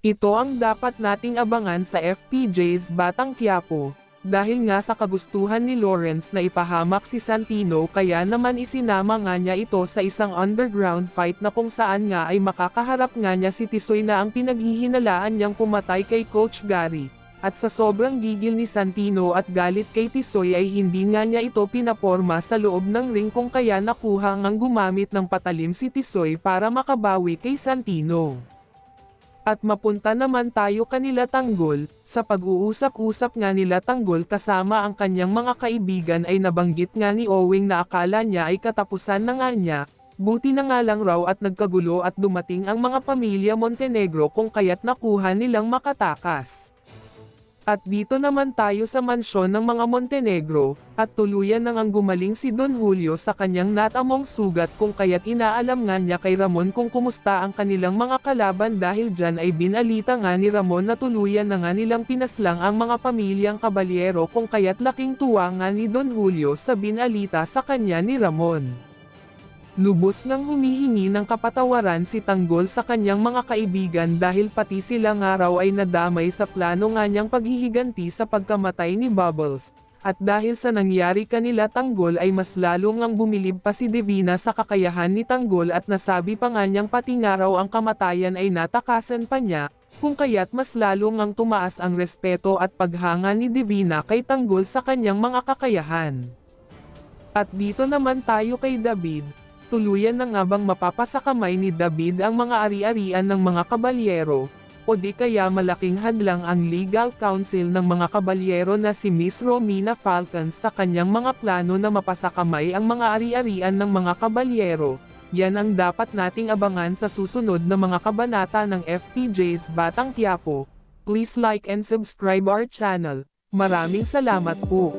Ito ang dapat nating abangan sa FPJ's Batang Quiapo, dahil nga sa kagustuhan ni Lawrence na ipahamak si Santino kaya naman isinama nga niya ito sa isang underground fight na kung saan nga ay makakaharap nga niya si Tisoy na ang pinaghihinalaan niyang pumatay kay Coach Gary. At sa sobrang gigil ni Santino at galit kay Tisoy ay hindi nga niya ito pinaporma sa loob ng ring kung kaya nakuha ngang gumamit ng patalim si Tisoy para makabawi kay Santino. At mapunta naman tayo kanila Tanggol, sa pag-uusap-usap nga nila Tanggol kasama ang kanyang mga kaibigan ay nabanggit nga ni Owing na akala niya ay katapusan na nga niya, buti na nga lang raw at nagkagulo at dumating ang mga pamilya Montenegro kung kaya't nakuha nilang makatakas. At dito naman tayo sa mansyon ng mga Montenegro, at tuluyan nang ang gumaling si Don Julio sa kanyang natamong sugat kung kaya't inaalam nga niya kay Ramon kung kumusta ang kanilang mga kalaban dahil dyan ay binalita nga ni Ramon na tuluyan na nga nilang pinaslang ang mga pamilyang Caballero kung kaya't laking tuwa nga ni Don Julio sa binalita sa kanya ni Ramon. Lubos ngang humihingi ng kapatawaran si Tanggol sa kanyang mga kaibigan dahil pati sila nga raw ay nadamay sa plano nga niyang paghihiganti sa pagkamatay ni Bubbles. At dahil sa nangyari kanila Tanggol ay mas lalo ngang bumilib pa si Divina sa kakayahan ni Tanggol at nasabi pa nga niyang pati nga raw ang kamatayan ay natakasan pa niya, kung kaya't mas lalo ngang tumaas ang respeto at paghanga ni Divina kay Tanggol sa kanyang mga kakayahan. At dito naman tayo kay David. Tuluyan na nga bang mapapasakamay ni David ang mga ari-arian ng mga kabalyero, o di kaya malaking hadlang ang legal counsel ng mga kabalyero na si Miss Romina Falcons sa kanyang mga plano na mapasakamay ang mga ari-arian ng mga kabalyero? Yan ang dapat nating abangan sa susunod na mga kabanata ng FPJ's Batang Quiapo. Please like and subscribe our channel. Maraming salamat po.